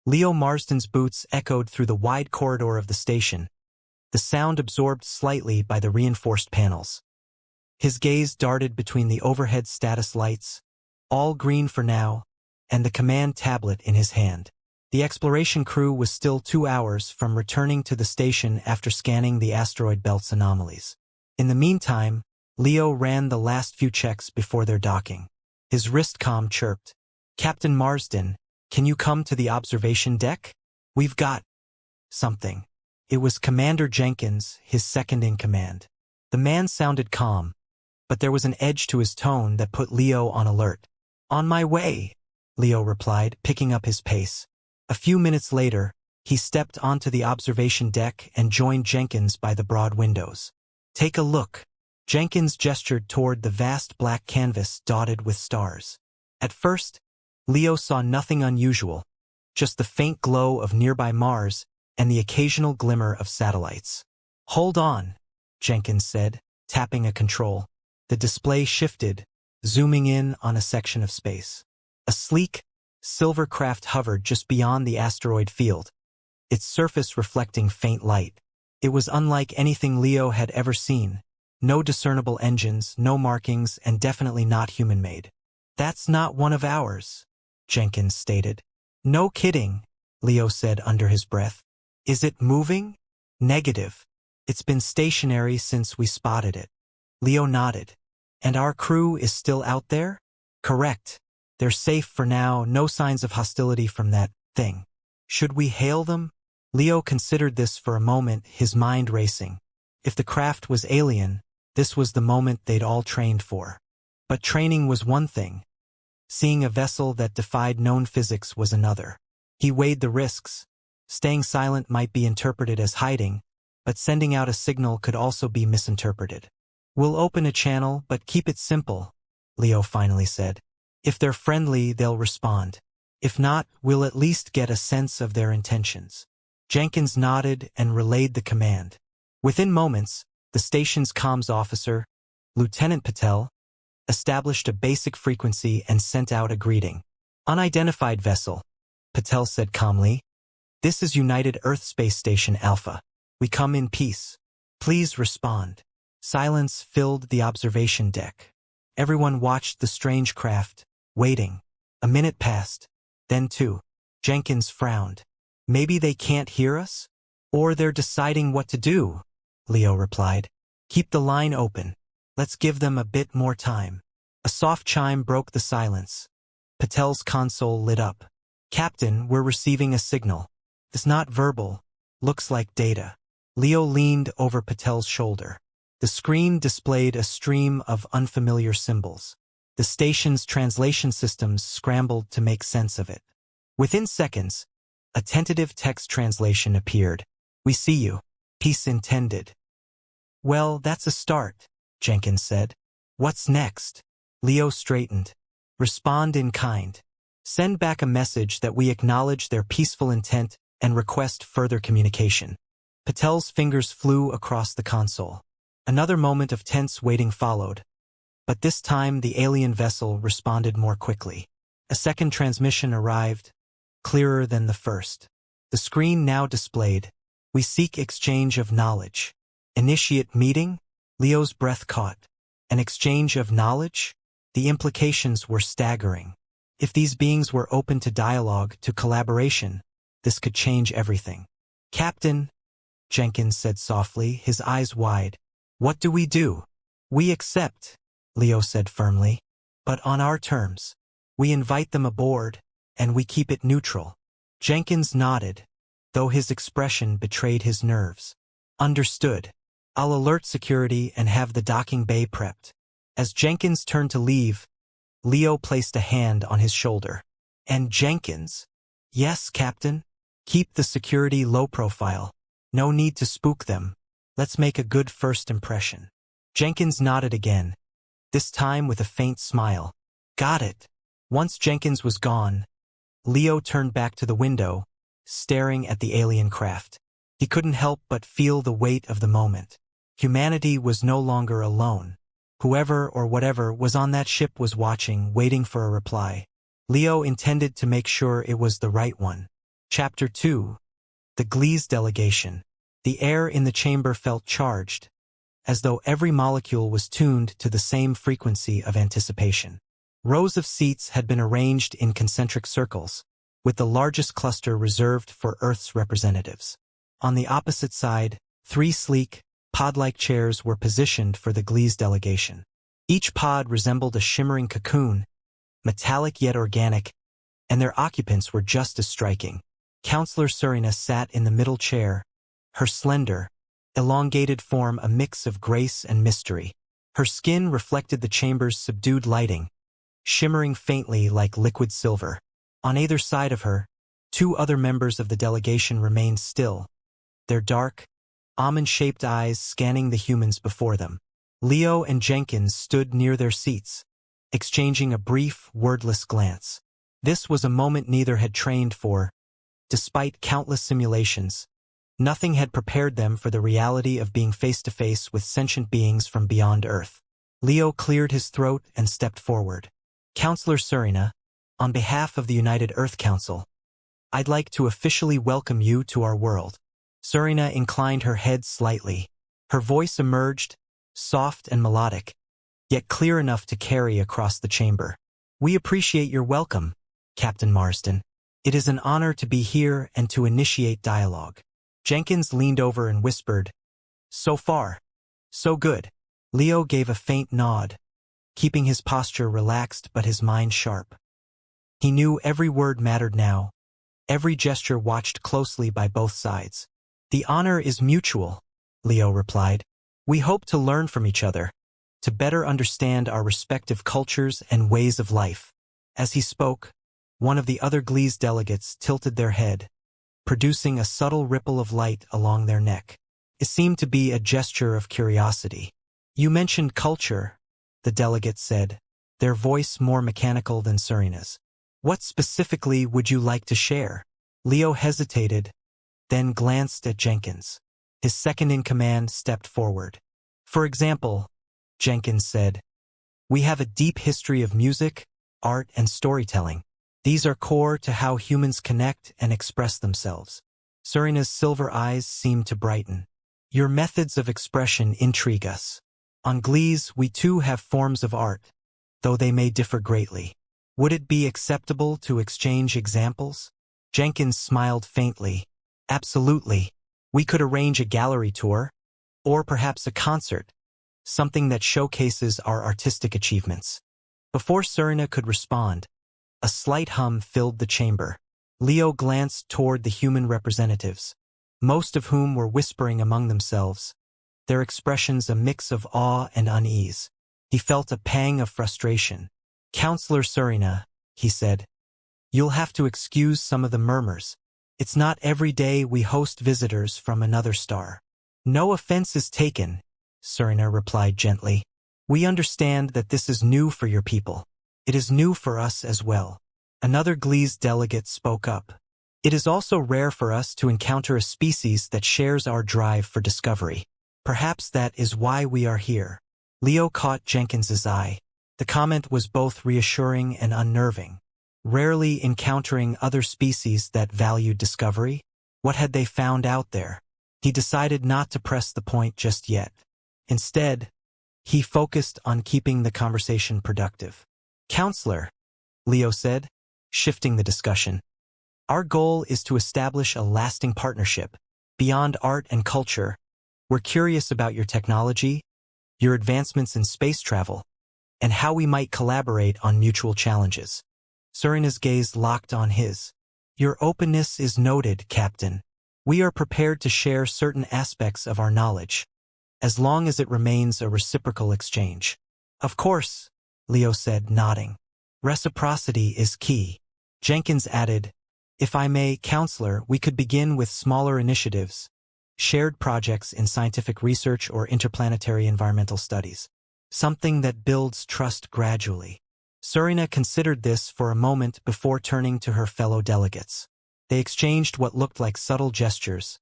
Leo Marsden's boots echoed through the wide corridor of the station, the sound absorbed slightly by the reinforced panels. His gaze darted between the overhead status lights, all green for now, and the command tablet in his hand. The exploration crew was still 2 hours from returning to the station after scanning the asteroid belt's anomalies. In the meantime, Leo ran the last few checks before their docking. His wrist comm chirped. "Captain Marsden, can you come to the observation deck? We've got something." It was Commander Jenkins, his second-in-command. The man sounded calm, but there was an edge to his tone that put Leo on alert. "On my way," Leo replied, picking up his pace. A few minutes later, he stepped onto the observation deck and joined Jenkins by the broad windows. "Take a look." Jenkins gestured toward the vast black canvas dotted with stars. At first, Leo saw nothing unusual, just the faint glow of nearby Mars and the occasional glimmer of satellites. "Hold on," Jenkins said, tapping a control. The display shifted, zooming in on a section of space. A sleek, silver craft hovered just beyond the asteroid field, its surface reflecting faint light. It was unlike anything Leo had ever seen. No discernible engines, no markings, and definitely not human-made. "That's not one of ours," Jenkins stated. "No kidding," Leo said under his breath. "Is it moving?" "Negative. It's been stationary since we spotted it." Leo nodded. "And our crew is still out there?" "Correct. They're safe for now, no signs of hostility from that thing." "Should we hail them?" Leo considered this for a moment, his mind racing. If the craft was alien, this was the moment they'd all trained for. But training was one thing. Seeing a vessel that defied known physics was another. He weighed the risks. Staying silent might be interpreted as hiding, but sending out a signal could also be misinterpreted. "We'll open a channel, but keep it simple," Leo finally said. "If they're friendly, they'll respond. If not, we'll at least get a sense of their intentions." Jenkins nodded and relayed the command. Within moments, the station's comms officer, Lieutenant Patel, established a basic frequency and sent out a greeting. "Unidentified vessel," Patel said calmly. "This is United Earth Space Station Alpha. We come in peace. Please respond." Silence filled the observation deck. Everyone watched the strange craft, waiting. A minute passed. Then 2. Jenkins frowned. "Maybe they can't hear us? Or they're deciding what to do," Leo replied. "Keep the line open. Let's give them a bit more time." A soft chime broke the silence. Patel's console lit up. "Captain, we're receiving a signal. It's not verbal. Looks like data." Leo leaned over Patel's shoulder. The screen displayed a stream of unfamiliar symbols. The station's translation systems scrambled to make sense of it. Within seconds, a tentative text translation appeared. "We see you. Peace intended." "Well, that's a start," Jenkins said. "What's next?" Leo straightened. "Respond in kind. Send back a message that we acknowledge their peaceful intent and request further communication." Patel's fingers flew across the console. Another moment of tense waiting followed, but this time the alien vessel responded more quickly. A second transmission arrived, clearer than the first. The screen now displayed, "We seek exchange of knowledge." "Initiate meeting?" Leo's breath caught. An exchange of knowledge? The implications were staggering. If these beings were open to dialogue, to collaboration, this could change everything. "Captain," Jenkins said softly, his eyes wide. "What do we do?" "We accept," Leo said firmly. "But on our terms. We invite them aboard, and we keep it neutral." Jenkins nodded, though his expression betrayed his nerves. "Understood. I'll alert security and have the docking bay prepped." As Jenkins turned to leave, Leo placed a hand on his shoulder. "And Jenkins?" "Yes, Captain. Keep the security low profile. No need to spook them. Let's make a good first impression." Jenkins nodded again, this time with a faint smile. "Got it." Once Jenkins was gone, Leo turned back to the window, staring at the alien craft. He couldn't help but feel the weight of the moment. Humanity was no longer alone. Whoever or whatever was on that ship was watching, waiting for a reply. Leo intended to make sure it was the right one. Chapter 2. The Glee's Delegation. The air in the chamber felt charged, as though every molecule was tuned to the same frequency of anticipation. Rows of seats had been arranged in concentric circles, with the largest cluster reserved for Earth's representatives. On the opposite side, 3 sleek, pod-like chairs were positioned for the Glee's delegation. Each pod resembled a shimmering cocoon, metallic yet organic, and their occupants were just as striking. Counselor Serena sat in the middle chair, her slender, elongated form a mix of grace and mystery. Her skin reflected the chamber's subdued lighting, shimmering faintly like liquid silver. On either side of her, 2 other members of the delegation remained still, their dark, almond-shaped eyes scanning the humans before them. Leo and Jenkins stood near their seats, exchanging a brief, wordless glance. This was a moment neither had trained for. Despite countless simulations, nothing had prepared them for the reality of being face-to-face with sentient beings from beyond Earth. Leo cleared his throat and stepped forward. Counselor Serena, on behalf of the United Earth Council, I'd like to officially welcome you to our world. Serena inclined her head slightly. Her voice emerged, soft and melodic, yet clear enough to carry across the chamber. We appreciate your welcome, Captain Marsden. It is an honor to be here and to initiate dialogue. Jenkins leaned over and whispered, "So far, so good." Leo gave a faint nod, keeping his posture relaxed but his mind sharp. He knew every word mattered now, every gesture watched closely by both sides. "The honor is mutual," Leo replied. "We hope to learn from each other, to better understand our respective cultures and ways of life." As he spoke, one of the other Glee's delegates tilted their head, producing a subtle ripple of light along their neck. It seemed to be a gesture of curiosity. "You mentioned culture," the delegate said, their voice more mechanical than Serena's. "What specifically would you like to share?" Leo hesitated, then glanced at Jenkins. His second-in-command stepped forward. "For example," Jenkins said, "we have a deep history of music, art, and storytelling. These are core to how humans connect and express themselves." Serena's silver eyes seemed to brighten. "Your methods of expression intrigue us. On Glee's, we too have forms of art, though they may differ greatly. Would it be acceptable to exchange examples?" Jenkins smiled faintly. "Absolutely. We could arrange a gallery tour, or perhaps a concert, something that showcases our artistic achievements." Before Serena could respond, a slight hum filled the chamber. Leo glanced toward the human representatives, most of whom were whispering among themselves, their expressions a mix of awe and unease. He felt a pang of frustration. "Counselor Serena," he said, "you'll have to excuse some of the murmurs. It's not every day we host visitors from another star." "No offense is taken," Serena replied gently. "We understand that this is new for your people. It is new for us as well." Another Glee's delegate spoke up. "It is also rare for us to encounter a species that shares our drive for discovery. Perhaps that is why we are here." Leo caught Jenkins's eye. The comment was both reassuring and unnerving. Rarely encountering other species that valued discovery? What had they found out there? He decided not to press the point just yet. Instead, he focused on keeping the conversation productive. "Counselor," Leo said, shifting the discussion, "our goal is to establish a lasting partnership. Beyond art and culture, we're curious about your technology, your advancements in space travel, and how we might collaborate on mutual challenges." Serena's gaze locked on his. "Your openness is noted, Captain. We are prepared to share certain aspects of our knowledge, as long as it remains a reciprocal exchange." "Of course," Leo said, nodding. "Reciprocity is key." Jenkins added, "If I may, Counselor, we could begin with smaller initiatives, shared projects in scientific research or interplanetary environmental studies. Something that builds trust gradually." Serena considered this for a moment before turning to her fellow delegates. They exchanged what looked like subtle gestures,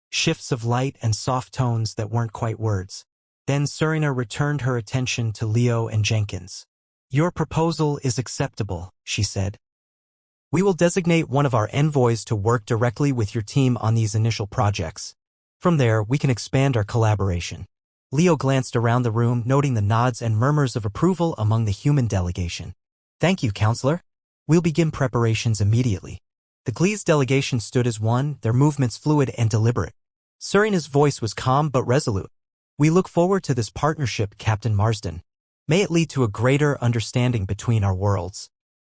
shifts of light and soft tones that weren't quite words. Then Serena returned her attention to Leo and Jenkins. "Your proposal is acceptable," she said. We will designate one of our envoys to work directly with your team on these initial projects. From there, we can expand our collaboration. Leo glanced around the room, noting the nods and murmurs of approval among the human delegation. Thank you, Counselor. We'll begin preparations immediately. The Glee's delegation stood as one, their movements fluid and deliberate. Serina's voice was calm but resolute. We look forward to this partnership, Captain Marsden. May it lead to a greater understanding between our worlds.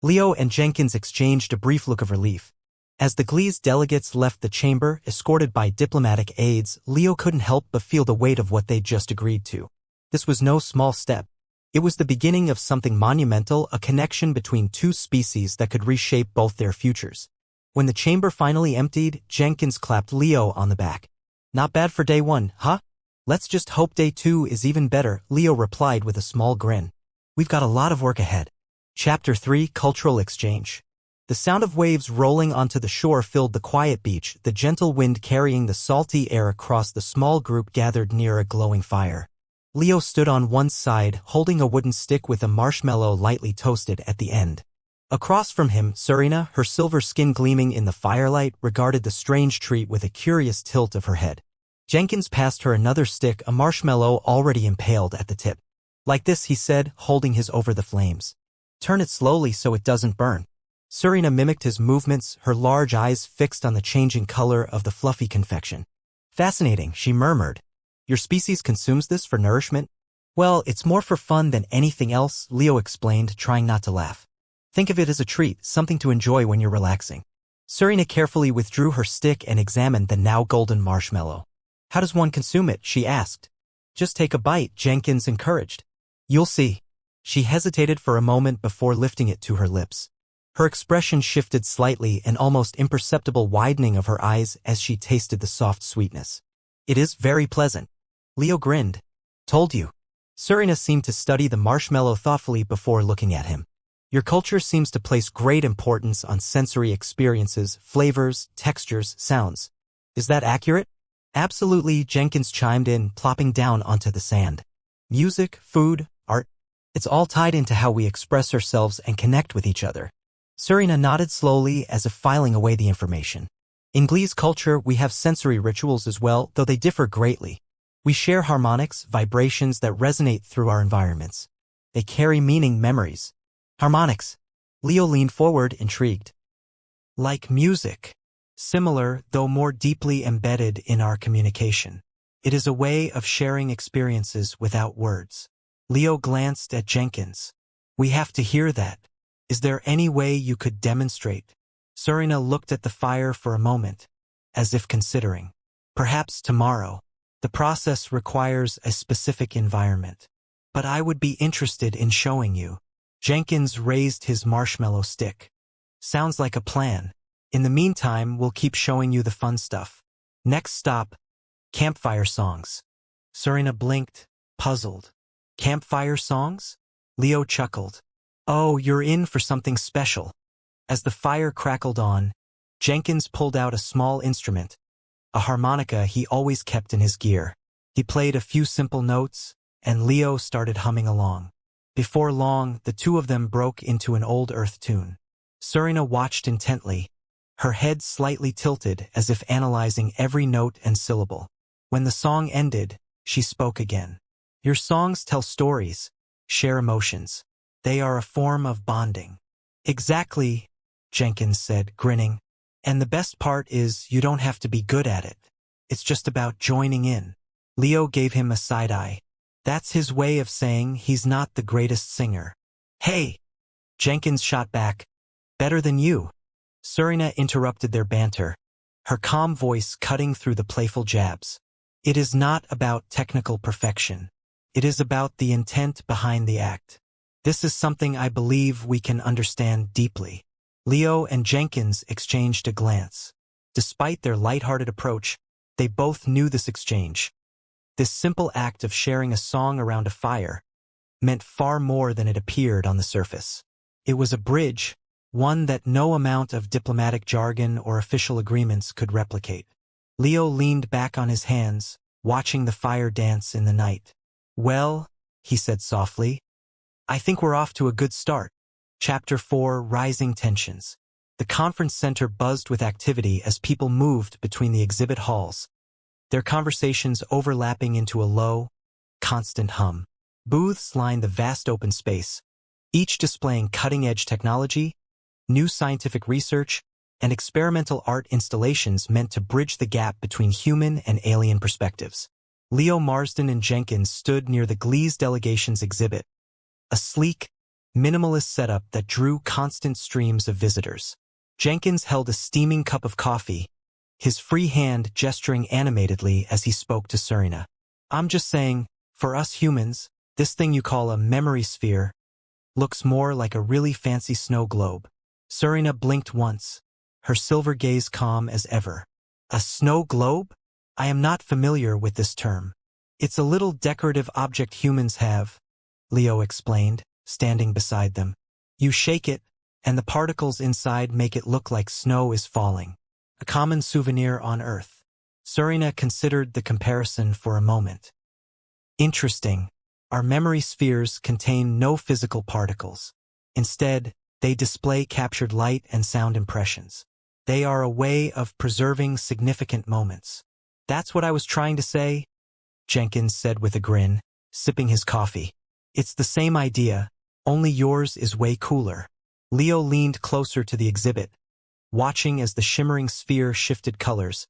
Leo and Jenkins exchanged a brief look of relief. As the Glee's delegates left the chamber, escorted by diplomatic aides, Leo couldn't help but feel the weight of what they'd just agreed to. This was no small step. It was the beginning of something monumental, a connection between two species that could reshape both their futures. When the chamber finally emptied, Jenkins clapped Leo on the back. Not bad for day one, huh? Let's just hope day two is even better, Leo replied with a small grin. We've got a lot of work ahead. Chapter 3, Cultural Exchange. The sound of waves rolling onto the shore filled the quiet beach, the gentle wind carrying the salty air across the small group gathered near a glowing fire. Leo stood on one side, holding a wooden stick with a marshmallow lightly toasted at the end. Across from him, Serena, her silver skin gleaming in the firelight, regarded the strange treat with a curious tilt of her head. Jenkins passed her another stick, a marshmallow already impaled at the tip. Like this, he said, holding his over the flames. Turn it slowly so it doesn't burn. Serena mimicked his movements, her large eyes fixed on the changing color of the fluffy confection. Fascinating, she murmured. Your species consumes this for nourishment? Well, it's more for fun than anything else, Leo explained, trying not to laugh. Think of it as a treat, something to enjoy when you're relaxing. Serena carefully withdrew her stick and examined the now golden marshmallow. How does one consume it? She asked. Just take a bite, Jenkins encouraged. You'll see. She hesitated for a moment before lifting it to her lips. Her expression shifted slightly, an almost imperceptible widening of her eyes as she tasted the soft sweetness. It is very pleasant. Leo grinned. Told you. Serena seemed to study the marshmallow thoughtfully before looking at him. Your culture seems to place great importance on sensory experiences, flavors, textures, sounds. Is that accurate? Absolutely, Jenkins chimed in, plopping down onto the sand. Music, food, art. It's all tied into how we express ourselves and connect with each other. Serena nodded slowly as if filing away the information. In Glee's culture, we have sensory rituals as well, though they differ greatly. We share harmonics, vibrations that resonate through our environments. They carry meaning, memories. Harmonics. Leo leaned forward, intrigued. Like music. Similar, though more deeply embedded in our communication. It is a way of sharing experiences without words. Leo glanced at Jenkins. We have to hear that. Is there any way you could demonstrate? Serena looked at the fire for a moment, as if considering. Perhaps tomorrow. The process requires a specific environment. But I would be interested in showing you. Jenkins raised his marshmallow stick. Sounds like a plan. In the meantime, we'll keep showing you the fun stuff. Next stop, campfire songs. Serena blinked, puzzled. Campfire songs? Leo chuckled. Oh, you're in for something special. As the fire crackled on, Jenkins pulled out a small instrument, a harmonica he always kept in his gear. He played a few simple notes, and Leo started humming along. Before long, the two of them broke into an old earth tune. Serena watched intently, her head slightly tilted as if analyzing every note and syllable. When the song ended, she spoke again. Your songs tell stories, share emotions. They are a form of bonding. Exactly, Jenkins said, grinning. And the best part is you don't have to be good at it. It's just about joining in. Leo gave him a side eye. That's his way of saying he's not the greatest singer. Hey! Jenkins shot back. Better than you. Serena interrupted their banter, her calm voice cutting through the playful jabs. It is not about technical perfection. It is about the intent behind the act. This is something I believe we can understand deeply. Leo and Jenkins exchanged a glance. Despite their lighthearted approach, they both knew this exchange. This simple act of sharing a song around a fire meant far more than it appeared on the surface. It was a bridge, one that no amount of diplomatic jargon or official agreements could replicate. Leo leaned back on his hands, watching the fire dance in the night. Well, he said softly, I think we're off to a good start. Chapter 4, Rising Tensions. The conference center buzzed with activity as people moved between the exhibit halls, their conversations overlapping into a low, constant hum. Booths lined the vast open space, each displaying cutting-edge technology, new scientific research, and experimental art installations meant to bridge the gap between human and alien perspectives. Leo, Marsden, and Jenkins stood near the Glee's delegation's exhibit, a sleek, minimalist setup that drew constant streams of visitors. Jenkins held a steaming cup of coffee, his free hand gesturing animatedly as he spoke to Serena. "I'm just saying, for us humans, this thing you call a memory sphere looks more like a really fancy snow globe." Serena blinked once, her silver gaze calm as ever. "A snow globe? I am not familiar with this term." "It's a little decorative object humans have," Leo explained, standing beside them. "You shake it, and the particles inside make it look like snow is falling. A common souvenir on Earth." Serena considered the comparison for a moment. "Interesting. Our memory spheres contain no physical particles. Instead, they display captured light and sound impressions. They are a way of preserving significant moments." "That's what I was trying to say," Jenkins said with a grin, sipping his coffee. "It's the same idea, only yours is way cooler." Leo leaned closer to the exhibit, watching as the shimmering sphere shifted colors,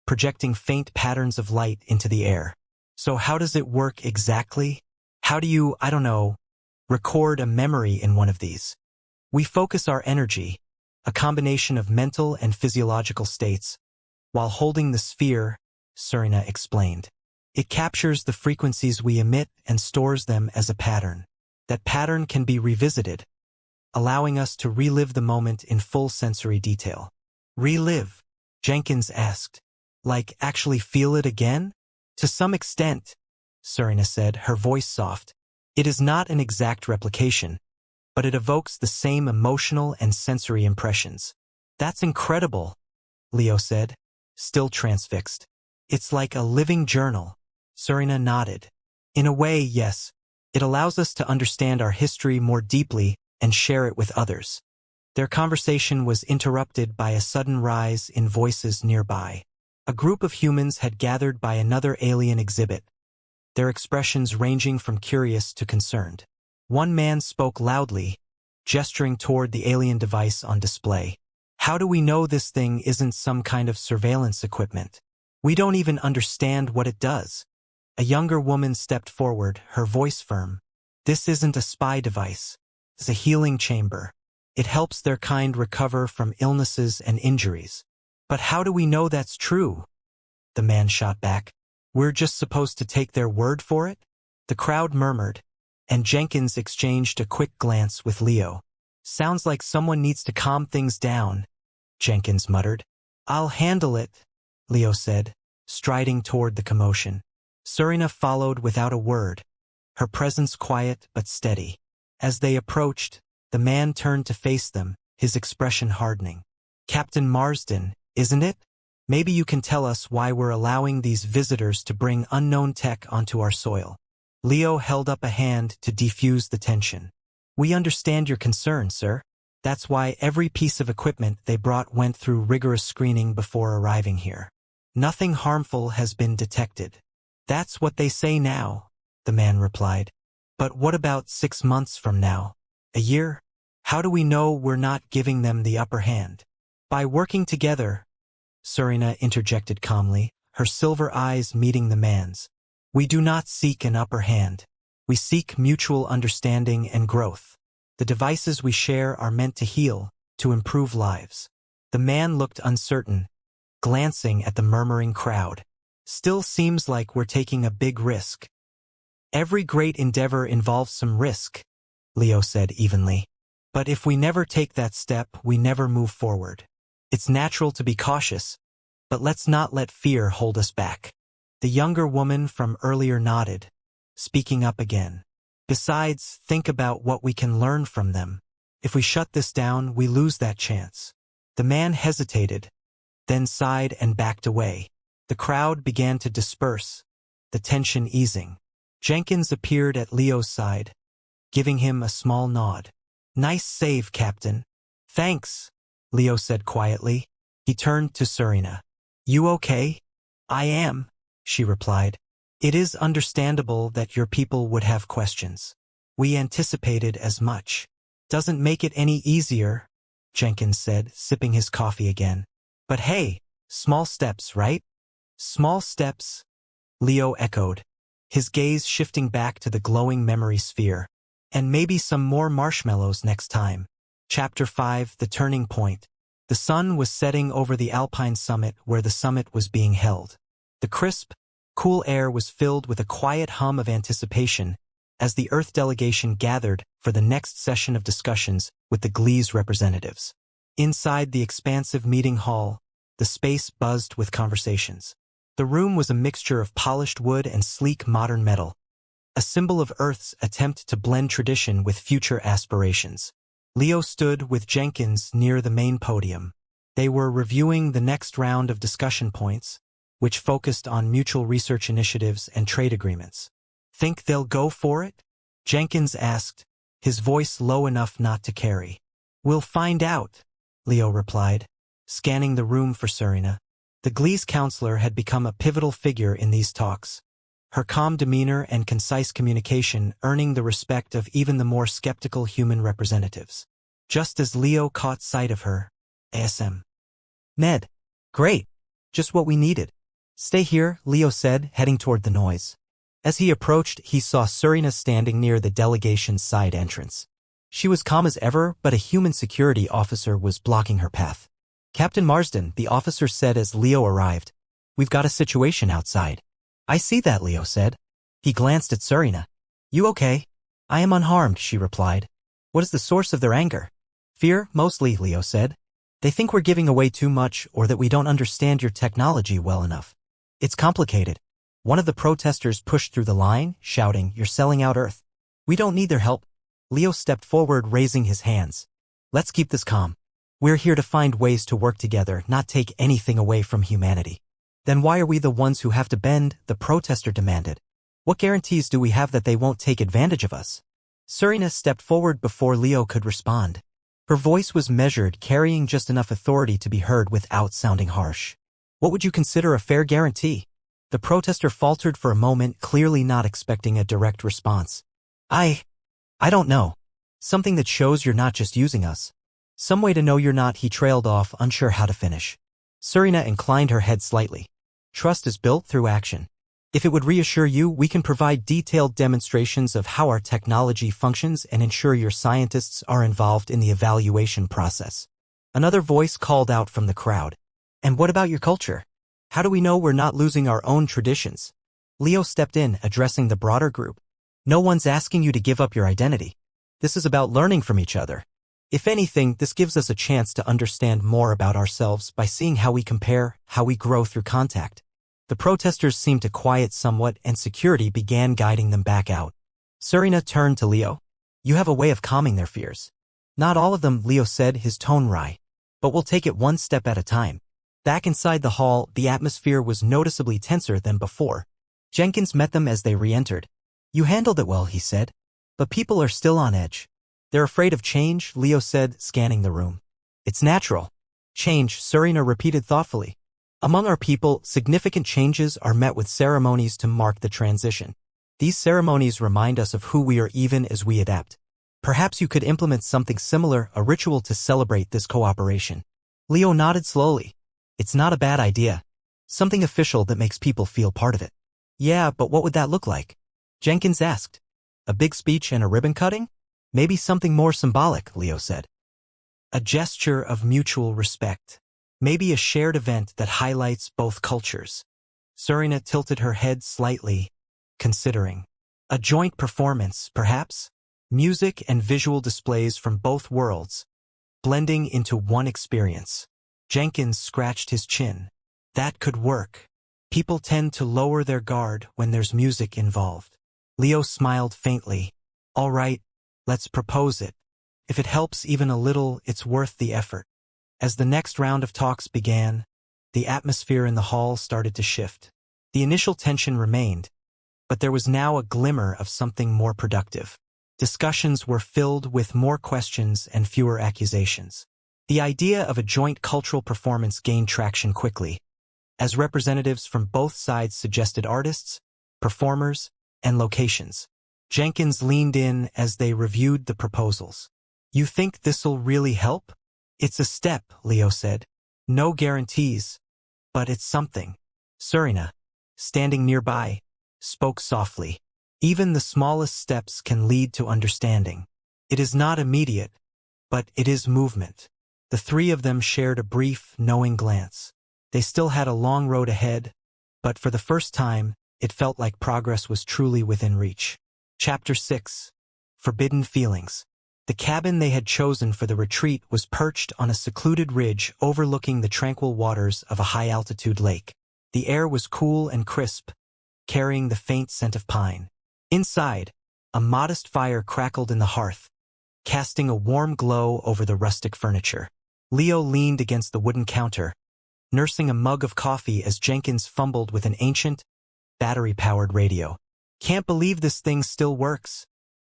projecting faint patterns of light into the air. "So how does it work exactly? How do you, I don't know, record a memory in one of these?" "We focus our energy, a combination of mental and physiological states, while holding the sphere," Serena explained. "It captures the frequencies we emit and stores them as a pattern. That pattern can be revisited, allowing us to relive the moment in full sensory detail." "Relive?" Jenkins asked. "Like actually feel it again?" "To some extent," Serena said, her voice soft. "It is not an exact replication, but it evokes the same emotional and sensory impressions." "That's incredible," Leo said, still transfixed. "It's like a living journal." Serena nodded. "In a way, yes. It allows us to understand our history more deeply and share it with others." Their conversation was interrupted by a sudden rise in voices nearby. A group of humans had gathered by another alien exhibit, their expressions ranging from curious to concerned. One man spoke loudly, gesturing toward the alien device on display. "How do we know this thing isn't some kind of surveillance equipment? We don't even understand what it does." A younger woman stepped forward, her voice firm. "This isn't a spy device. It's a healing chamber. It helps their kind recover from illnesses and injuries." "But how do we know that's true?" the man shot back. "We're just supposed to take their word for it?" The crowd murmured, and Jenkins exchanged a quick glance with Leo. "Sounds like someone needs to calm things down," Jenkins muttered. "I'll handle it," Leo said, striding toward the commotion. Serena followed without a word, her presence quiet but steady. As they approached, the man turned to face them, his expression hardening. "Captain Marsden, isn't it? Maybe you can tell us why we're allowing these visitors to bring unknown tech onto our soil." Leo held up a hand to defuse the tension. "We understand your concern, sir. That's why every piece of equipment they brought went through rigorous screening before arriving here. Nothing harmful has been detected." "That's what they say now," the man replied. "But what about 6 months from now? A year? How do we know we're not giving them the upper hand?" "By working together," Serena interjected calmly, her silver eyes meeting the man's. "We do not seek an upper hand. We seek mutual understanding and growth. The devices we share are meant to heal, to improve lives." The man looked uncertain, glancing at the murmuring crowd. "Still seems like we're taking a big risk." "Every great endeavor involves some risk," Leo said evenly. "But if we never take that step, we never move forward. It's natural to be cautious, but let's not let fear hold us back." The younger woman from earlier nodded, speaking up again. "Besides, think about what we can learn from them. If we shut this down, we lose that chance." The man hesitated, then sighed and backed away. The crowd began to disperse, the tension easing. Jenkins appeared at Leo's side, giving him a small nod. "Nice save, Captain." "Thanks," Leo said quietly. He turned to Serena. You okay? I am, she replied. It is understandable that your people would have questions. We anticipated as much. Doesn't make it any easier, Jenkins said, sipping his coffee again. But hey, small steps, right? Small steps, Leo echoed, his gaze shifting back to the glowing memory sphere. And maybe some more marshmallows next time. Chapter 5, The Turning Point. The sun was setting over the Alpine summit where the summit was being held. The crisp, cool air was filled with a quiet hum of anticipation as the Earth delegation gathered for the next session of discussions with the GLE's representatives. Inside the expansive meeting hall, the space buzzed with conversations. The room was a mixture of polished wood and sleek modern metal, a symbol of Earth's attempt to blend tradition with future aspirations. Leo stood with Jenkins near the main podium. They were reviewing the next round of discussion points, which focused on mutual research initiatives and trade agreements. Think they'll go for it? Jenkins asked, his voice low enough not to carry. We'll find out, Leo replied, scanning the room for Serena. The GLE's counselor had become a pivotal figure in these talks, her calm demeanor and concise communication earning the respect of even the more skeptical human representatives. Just as Leo caught sight of her, ASM. Ned. Great. Just what we needed. Stay here, Leo said, heading toward the noise. As he approached, he saw Serena standing near the delegation's side entrance. She was calm as ever, but a human security officer was blocking her path. Captain Marsden, the officer said as Leo arrived. We've got a situation outside. I see that, Leo said. He glanced at Serena. You okay? I am unharmed, she replied. What is the source of their anger? Fear, mostly, Leo said. They think we're giving away too much or that we don't understand your technology well enough. It's complicated. One of the protesters pushed through the line, shouting, You're selling out Earth. We don't need their help. Leo stepped forward, raising his hands. Let's keep this calm. We're here to find ways to work together, not take anything away from humanity. Then why are we the ones who have to bend? The protester demanded. What guarantees do we have that they won't take advantage of us? Serena stepped forward before Leo could respond. Her voice was measured, carrying just enough authority to be heard without sounding harsh. What would you consider a fair guarantee? The protester faltered for a moment, clearly not expecting a direct response. I don't know. Something that shows you're not just using us. Some way to know you're not, he trailed off, unsure how to finish. Serena inclined her head slightly. Trust is built through action. If it would reassure you, we can provide detailed demonstrations of how our technology functions and ensure your scientists are involved in the evaluation process. Another voice called out from the crowd. And what about your culture? How do we know we're not losing our own traditions? Leo stepped in, addressing the broader group. No one's asking you to give up your identity. This is about learning from each other. If anything, this gives us a chance to understand more about ourselves by seeing how we compare, how we grow through contact. The protesters seemed to quiet somewhat and security began guiding them back out. Serena turned to Leo. You have a way of calming their fears. Not all of them, Leo said, his tone wry. But we'll take it one step at a time. Back inside the hall, the atmosphere was noticeably tenser than before. Jenkins met them as they re-entered. You handled it well, he said. But people are still on edge. They're afraid of change, Leo said, scanning the room. It's natural. Change, Serena repeated thoughtfully. Among our people, significant changes are met with ceremonies to mark the transition. These ceremonies remind us of who we are even as we adapt. Perhaps you could implement something similar, a ritual to celebrate this cooperation. Leo nodded slowly. It's not a bad idea. Something official that makes people feel part of it. Yeah, but what would that look like? Jenkins asked. A big speech and a ribbon cutting? Maybe something more symbolic, Leo said. A gesture of mutual respect. Maybe a shared event that highlights both cultures. Serena tilted her head slightly, considering. A joint performance, perhaps? Music and visual displays from both worlds, blending into one experience. Jenkins scratched his chin. That could work. People tend to lower their guard when there's music involved. Leo smiled faintly. All right. Let's propose it. If it helps even a little, it's worth the effort. As the next round of talks began, the atmosphere in the hall started to shift. The initial tension remained, but there was now a glimmer of something more productive. Discussions were filled with more questions and fewer accusations. The idea of a joint cultural performance gained traction quickly, as representatives from both sides suggested artists, performers, and locations. Jenkins leaned in as they reviewed the proposals. "You think this'll really help?" "It's a step," Leo said. "No guarantees, but it's something." Surina, standing nearby, spoke softly. "Even the smallest steps can lead to understanding. It is not immediate, but it is movement." The three of them shared a brief, knowing glance. They still had a long road ahead, but for the first time, it felt like progress was truly within reach. Chapter 6. Forbidden Feelings. The cabin they had chosen for the retreat was perched on a secluded ridge overlooking the tranquil waters of a high-altitude lake. The air was cool and crisp, carrying the faint scent of pine. Inside, a modest fire crackled in the hearth, casting a warm glow over the rustic furniture. Leo leaned against the wooden counter, nursing a mug of coffee as Jenkins fumbled with an ancient, battery-powered radio. "Can't believe this thing still works,"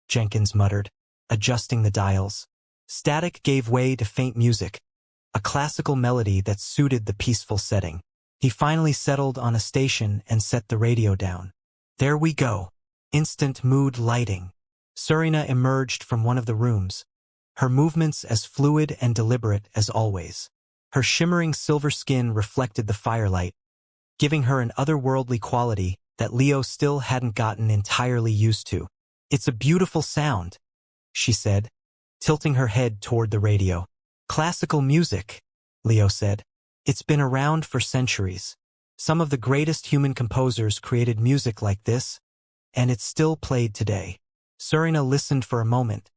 Jenkins muttered, adjusting the dials. Static gave way to faint music, a classical melody that suited the peaceful setting. He finally settled on a station and set the radio down. "There we go." Instant mood lighting. Surina emerged from one of the rooms, her movements as fluid and deliberate as always. Her shimmering silver skin reflected the firelight, giving her an otherworldly quality that Leo still hadn't gotten entirely used to. "It's a beautiful sound," she said, tilting her head toward the radio. "Classical music," Leo said. "It's been around for centuries. Some of the greatest human composers created music like this, and it's still played today." Surina listened for a moment,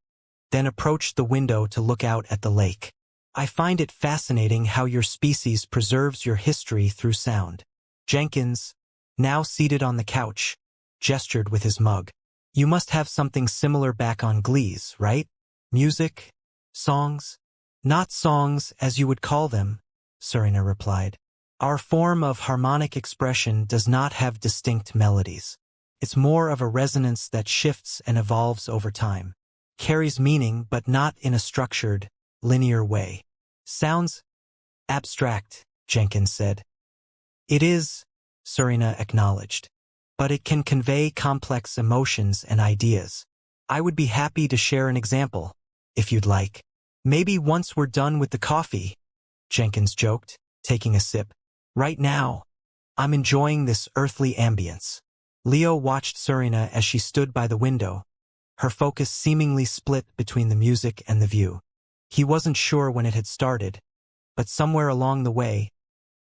then approached the window to look out at the lake. "I find it fascinating how your species preserves your history through sound." Jenkins, now seated on the couch, gestured with his mug. "You must have something similar back on Glees, right? Music? Songs?" "Not songs, as you would call them," Surina replied. "Our form of harmonic expression does not have distinct melodies. It's more of a resonance that shifts and evolves over time. Carries meaning, but not in a structured, linear way." "Sounds abstract," Jenkins said. "It is," Surina acknowledged, "but it can convey complex emotions and ideas. I would be happy to share an example, if you'd like." "Maybe once we're done with the coffee," Jenkins joked, taking a sip. "Right now, I'm enjoying this earthly ambience." Leo watched Surina as she stood by the window, her focus seemingly split between the music and the view. He wasn't sure when it had started, but somewhere along the way,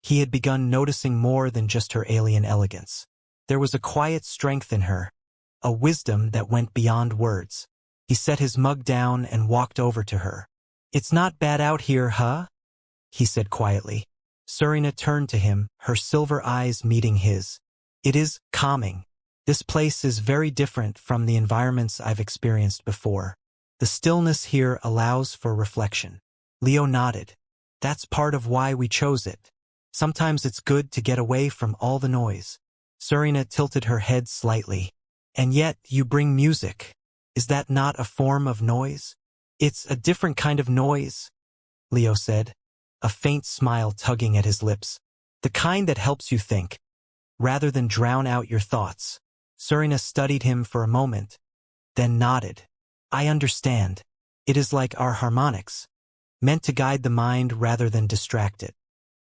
he had begun noticing more than just her alien elegance. There was a quiet strength in her, a wisdom that went beyond words. He set his mug down and walked over to her. "It's not bad out here, huh?" he said quietly. Surina turned to him, her silver eyes meeting his. "It is calming. This place is very different from the environments I've experienced before. The stillness here allows for reflection." Leo nodded. "That's part of why we chose it. Sometimes it's good to get away from all the noise." Surina tilted her head slightly. "And yet you bring music. Is that not a form of noise?" "It's a different kind of noise," Leo said, a faint smile tugging at his lips. "The kind that helps you think, rather than drown out your thoughts." Surina studied him for a moment, then nodded. "I understand. It is like our harmonics, meant to guide the mind rather than distract it."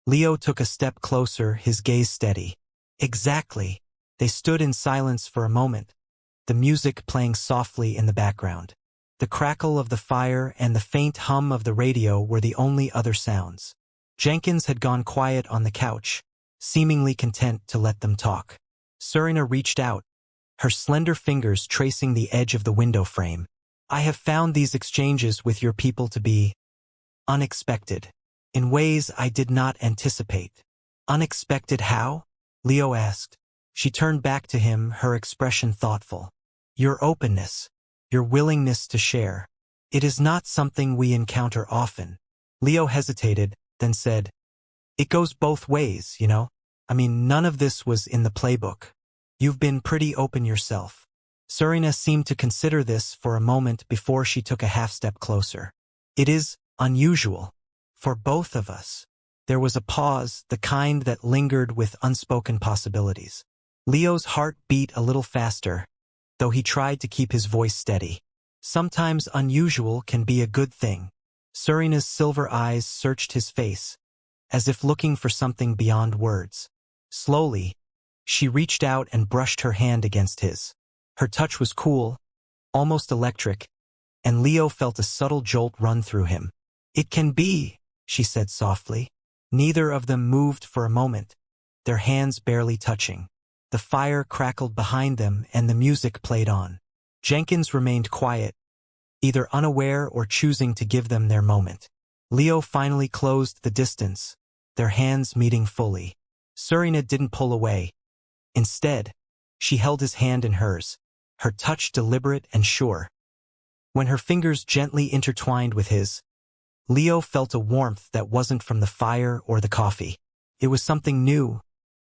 Leo took a step closer, his gaze steady. "Exactly." They stood in silence for a moment, the music playing softly in the background. The crackle of the fire and the faint hum of the radio were the only other sounds. Jenkins had gone quiet on the couch, seemingly content to let them talk. Surina reached out, her slender fingers tracing the edge of the window frame. "I have found these exchanges with your people to be unexpected, in ways I did not anticipate." "Unexpected how?" Leo asked. She turned back to him, her expression thoughtful. "Your openness, your willingness to share. It is not something we encounter often." Leo hesitated, then said, "It goes both ways, you know? I mean, none of this was in the playbook. You've been pretty open yourself." Surina seemed to consider this for a moment before she took a half step closer. "It is unusual. For both of us. There was a pause, the kind that lingered with unspoken possibilities. Leo's heart beat a little faster, though he tried to keep his voice steady. Sometimes unusual can be a good thing. Serina's silver eyes searched his face, as if looking for something beyond words. Slowly, she reached out and brushed her hand against his. Her touch was cool, almost electric, and Leo felt a subtle jolt run through him. "It can be," she said softly. Neither of them moved for a moment, their hands barely touching. The fire crackled behind them and the music played on. Jenkins remained quiet, either unaware or choosing to give them their moment. Leo finally closed the distance, their hands meeting fully. Serena didn't pull away. Instead, she held his hand in hers, her touch deliberate and sure. When her fingers gently intertwined with his, Leo felt a warmth that wasn't from the fire or the coffee. It was something new,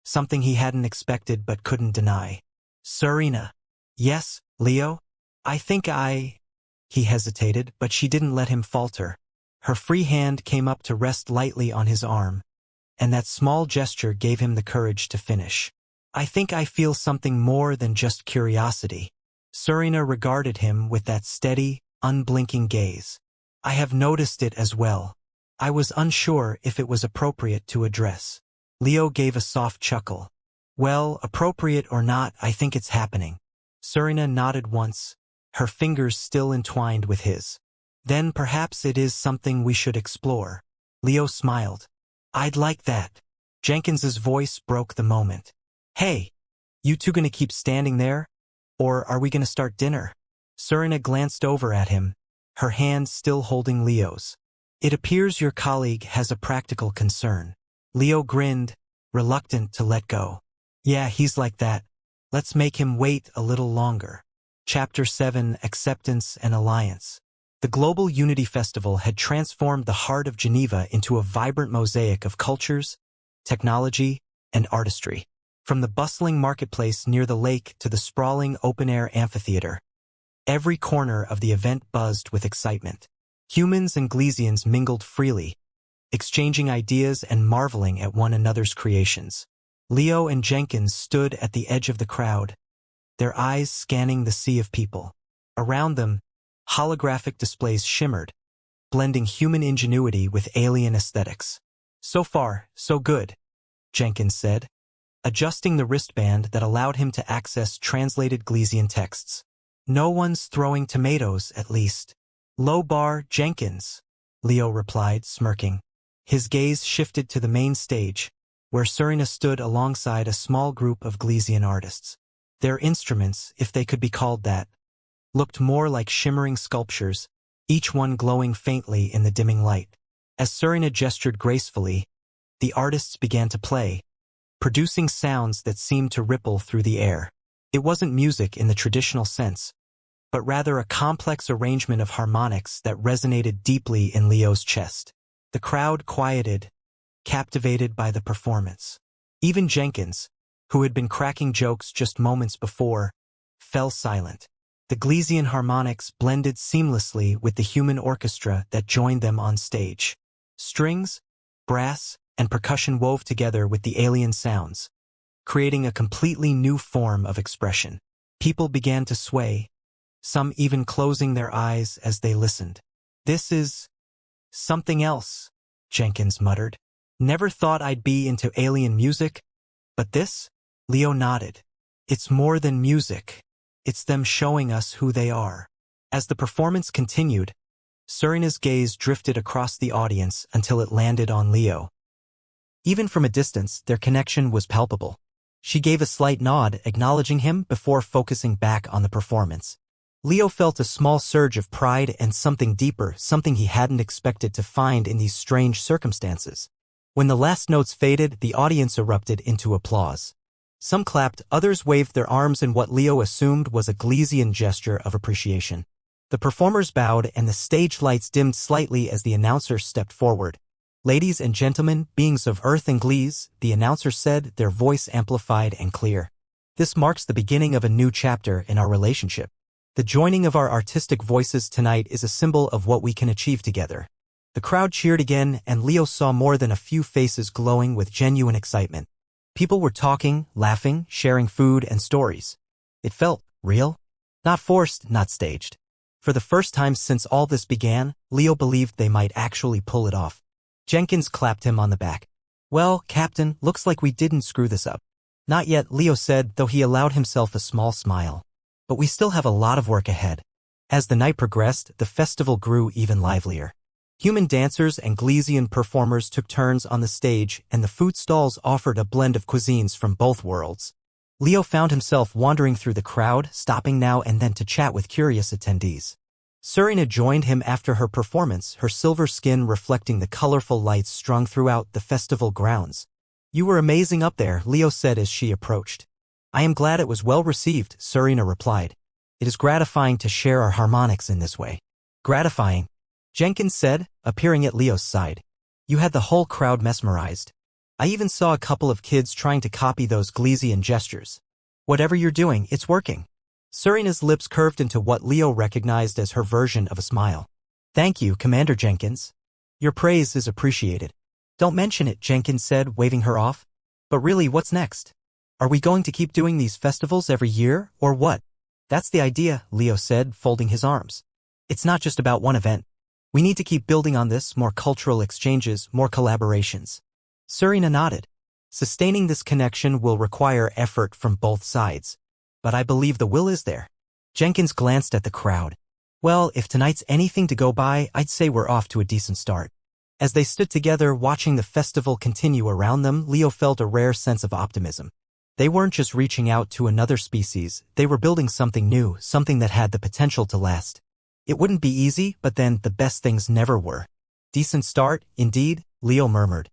something he hadn't expected but couldn't deny. "Serena." "Yes, Leo? I think He hesitated, but she didn't let him falter. Her free hand came up to rest lightly on his arm, and that small gesture gave him the courage to finish. "I think I feel something more than just curiosity." Serena regarded him with that steady, unblinking gaze. "I have noticed it as well. I was unsure if it was appropriate to address." Leo gave a soft chuckle. "Well, appropriate or not, I think it's happening." Serena nodded once, her fingers still entwined with his. "Then perhaps it is something we should explore." Leo smiled. "I'd like that." Jenkins's voice broke the moment. "Hey, you two gonna keep standing there? Or are we gonna start dinner?" Serena glanced over at him, her hand still holding Leo's. "It appears your colleague has a practical concern." Leo grinned, reluctant to let go. "Yeah, he's like that. Let's make him wait a little longer." Chapter 7: Acceptance and Alliance. The Global Unity Festival had transformed the heart of Geneva into a vibrant mosaic of cultures, technology, and artistry. From the bustling marketplace near the lake to the sprawling open-air amphitheater, every corner of the event buzzed with excitement. Humans and Glesians mingled freely, exchanging ideas and marveling at one another's creations. Leo and Jenkins stood at the edge of the crowd, their eyes scanning the sea of people. Around them, holographic displays shimmered, blending human ingenuity with alien aesthetics. "So far, so good," Jenkins said, adjusting the wristband that allowed him to access translated Glesian texts. "No one's throwing tomatoes, at least." "Low bar, Jenkins," Leo replied, smirking. His gaze shifted to the main stage, where Serena stood alongside a small group of Glesian artists. Their instruments, if they could be called that, looked more like shimmering sculptures, each one glowing faintly in the dimming light. As Serena gestured gracefully, the artists began to play, producing sounds that seemed to ripple through the air. It wasn't music in the traditional sense, but rather a complex arrangement of harmonics that resonated deeply in Leo's chest. The crowd quieted, captivated by the performance. Even Jenkins, who had been cracking jokes just moments before, fell silent. The Glesian harmonics blended seamlessly with the human orchestra that joined them on stage. Strings, brass, and percussion wove together with the alien sounds, creating a completely new form of expression. People began to sway, some even closing their eyes as they listened. "This is something else," Jenkins muttered. "Never thought I'd be into alien music, but this?" Leo nodded. "It's more than music. It's them showing us who they are." As the performance continued, Serena's gaze drifted across the audience until it landed on Leo. Even from a distance, their connection was palpable. She gave a slight nod, acknowledging him before focusing back on the performance. Leo felt a small surge of pride and something deeper, something he hadn't expected to find in these strange circumstances. When the last notes faded, the audience erupted into applause. Some clapped, others waved their arms in what Leo assumed was a Glesian gesture of appreciation. The performers bowed and the stage lights dimmed slightly as the announcer stepped forward. "Ladies and gentlemen, beings of Earth and Glese," the announcer said, their voice amplified and clear. "This marks the beginning of a new chapter in our relationship. The joining of our artistic voices tonight is a symbol of what we can achieve together." The crowd cheered again, and Leo saw more than a few faces glowing with genuine excitement. People were talking, laughing, sharing food and stories. It felt real. Not forced, not staged. For the first time since all this began, Leo believed they might actually pull it off. Jenkins clapped him on the back. "Well, Captain, looks like we didn't screw this up." "Not yet," Leo said, though he allowed himself a small smile. "But we still have a lot of work ahead." As the night progressed, the festival grew even livelier. Human dancers and Gleesian performers took turns on the stage, and the food stalls offered a blend of cuisines from both worlds. Leo found himself wandering through the crowd, stopping now and then to chat with curious attendees. Serena joined him after her performance, her silver skin reflecting the colorful lights strung throughout the festival grounds. "You were amazing up there," Leo said as she approached. "I am glad it was well received," Serena replied. "It is gratifying to share our harmonics in this way." "Gratifying," Jenkins said, appearing at Leo's side. "You had the whole crowd mesmerized. I even saw a couple of kids trying to copy those Gleesian gestures. Whatever you're doing, it's working." Serena's lips curved into what Leo recognized as her version of a smile. "Thank you, Commander Jenkins. Your praise is appreciated." "Don't mention it," Jenkins said, waving her off. "But really, what's next? Are we going to keep doing these festivals every year, or what?" "That's the idea," Leo said, folding his arms. "It's not just about one event. We need to keep building on this, more cultural exchanges, more collaborations." Serena nodded. "Sustaining this connection will require effort from both sides. But I believe the will is there." Jenkins glanced at the crowd. "Well, if tonight's anything to go by, I'd say we're off to a decent start." As they stood together watching the festival continue around them, Leo felt a rare sense of optimism. They weren't just reaching out to another species, they were building something new, something that had the potential to last. It wouldn't be easy, but then the best things never were. "Decent start, indeed," Leo murmured.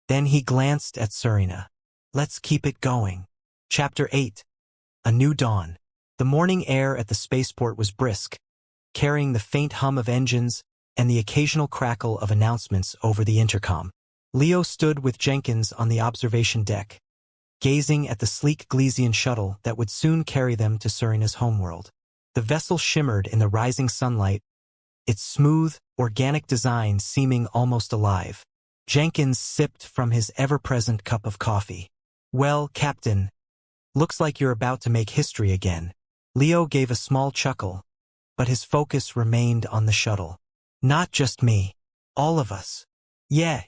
Then he glanced at Serena. "Let's keep it going." Chapter 8. A New Dawn. The morning air at the spaceport was brisk, carrying the faint hum of engines and the occasional crackle of announcements over the intercom. Leo stood with Jenkins on the observation deck, gazing at the sleek Gleesian shuttle that would soon carry them to Serena's homeworld. The vessel shimmered in the rising sunlight, its smooth, organic design seeming almost alive. Jenkins sipped from his ever-present cup of coffee. "Well, Captain, looks like you're about to make history again." Leo gave a small chuckle, but his focus remained on the shuttle. "Not just me. All of us." Yeah,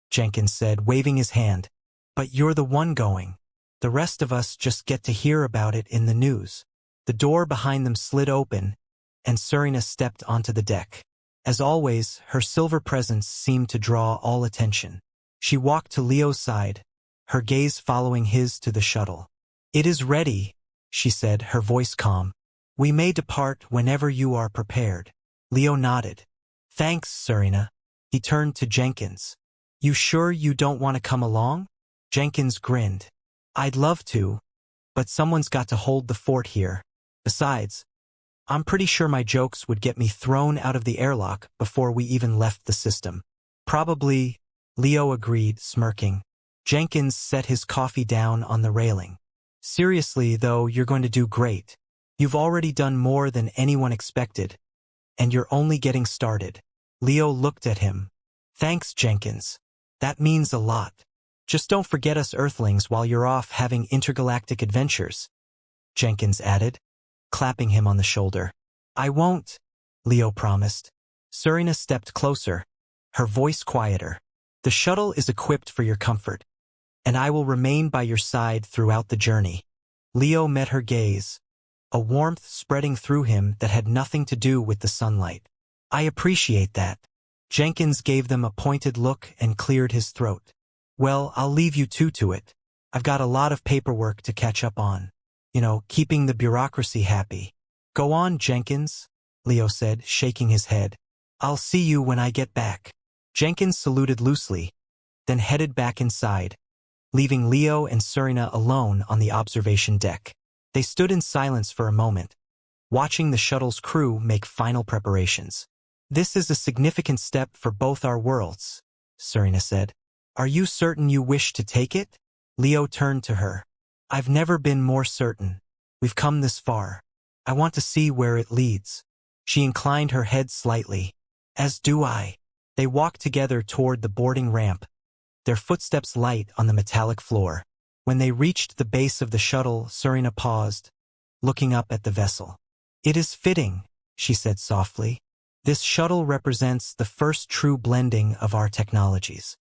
Jenkins said, waving his hand. "But you're the one going. The rest of us just get to hear about it in the news." The door behind them slid open, and Serena stepped onto the deck. As always, her silver presence seemed to draw all attention. She walked to Leo's side, her gaze following his to the shuttle. "It is ready," she said, her voice calm. "We may depart whenever you are prepared." Leo nodded. "Thanks, Serena." He turned to Jenkins. "You sure you don't want to come along?" Jenkins grinned. "I'd love to, but someone's got to hold the fort here. Besides, I'm pretty sure my jokes would get me thrown out of the airlock before we even left the system." "Probably," Leo agreed, smirking. Jenkins set his coffee down on the railing. "Seriously, though, you're going to do great. You've already done more than anyone expected, and you're only getting started." Leo looked at him. "Thanks, Jenkins. That means a lot. Just don't forget us Earthlings while you're off having intergalactic adventures," Jenkins added, clapping him on the shoulder. "I won't," Leo promised. Serena stepped closer, her voice quieter. "The shuttle is equipped for your comfort, and I will remain by your side throughout the journey." Leo met her gaze, a warmth spreading through him that had nothing to do with the sunlight. "I appreciate that." Jenkins gave them a pointed look and cleared his throat. "Well, I'll leave you two to it. I've got a lot of paperwork to catch up on. Keeping the bureaucracy happy." "Go on, Jenkins," Leo said, shaking his head. "I'll see you when I get back." Jenkins saluted loosely, then headed back inside, leaving Leo and Serena alone on the observation deck. They stood in silence for a moment, watching the shuttle's crew make final preparations. "This is a significant step for both our worlds," Serena said. "Are you certain you wish to take it?" Leo turned to her. "I've never been more certain. We've come this far. I want to see where it leads." She inclined her head slightly. As do I. They walked together toward the boarding ramp, their footsteps light on the metallic floor. When they reached the base of the shuttle, Serena paused, looking up at the vessel. It is fitting, she said softly. This shuttle represents the first true blending of our technologies.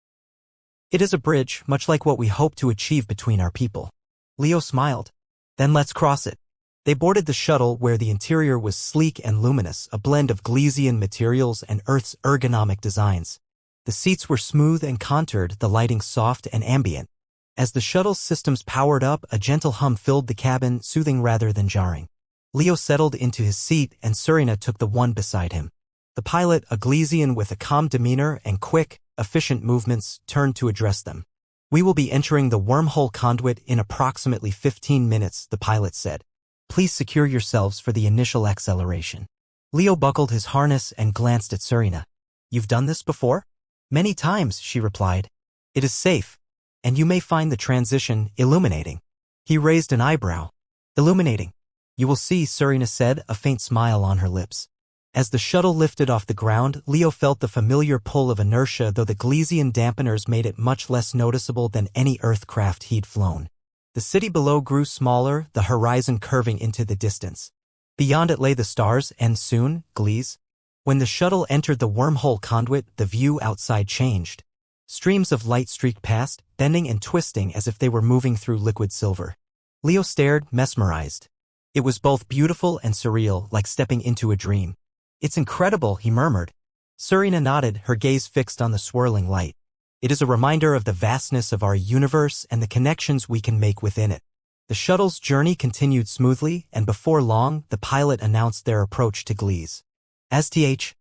It is a bridge, much like what we hope to achieve between our people. Leo smiled. Then let's cross it. They boarded the shuttle where the interior was sleek and luminous, a blend of Glesian materials and Earth's ergonomic designs. The seats were smooth and contoured, the lighting soft and ambient. As the shuttle's systems powered up, a gentle hum filled the cabin, soothing rather than jarring. Leo settled into his seat and Serena took the one beside him. The pilot, a Glesian with a calm demeanor and quick, efficient movements, turned to address them. We will be entering the wormhole conduit in approximately 15 minutes, the pilot said. Please secure yourselves for the initial acceleration. Leo buckled his harness and glanced at Serena. You've done this before? Many times, she replied. It is safe, and you may find the transition illuminating. He raised an eyebrow. Illuminating. You will see, Serena said, a faint smile on her lips. As the shuttle lifted off the ground, Leo felt the familiar pull of inertia, though the Glesian dampeners made it much less noticeable than any Earth craft he'd flown. The city below grew smaller, the horizon curving into the distance. Beyond it lay the stars, and soon, Gles. When the shuttle entered the wormhole conduit, the view outside changed. Streams of light streaked past, bending and twisting as if they were moving through liquid silver. Leo stared, mesmerized. It was both beautiful and surreal, like stepping into a dream. It's incredible, he murmured. Serena nodded, her gaze fixed on the swirling light. It is a reminder of the vastness of our universe and the connections we can make within it. The shuttle's journey continued smoothly, and before long, the pilot announced their approach to Gles. STH,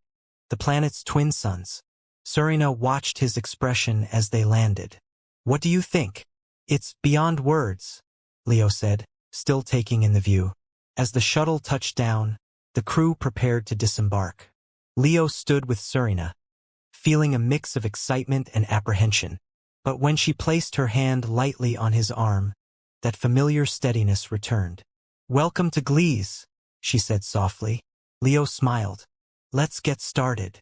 the planet's twin suns. Serena watched his expression as they landed. What do you think? It's beyond words, Leo said, still taking in the view. As the shuttle touched down, the crew prepared to disembark. Leo stood with Serena, feeling a mix of excitement and apprehension. But when she placed her hand lightly on his arm, that familiar steadiness returned. Welcome to Gles, she said softly. Leo smiled. Let's get started.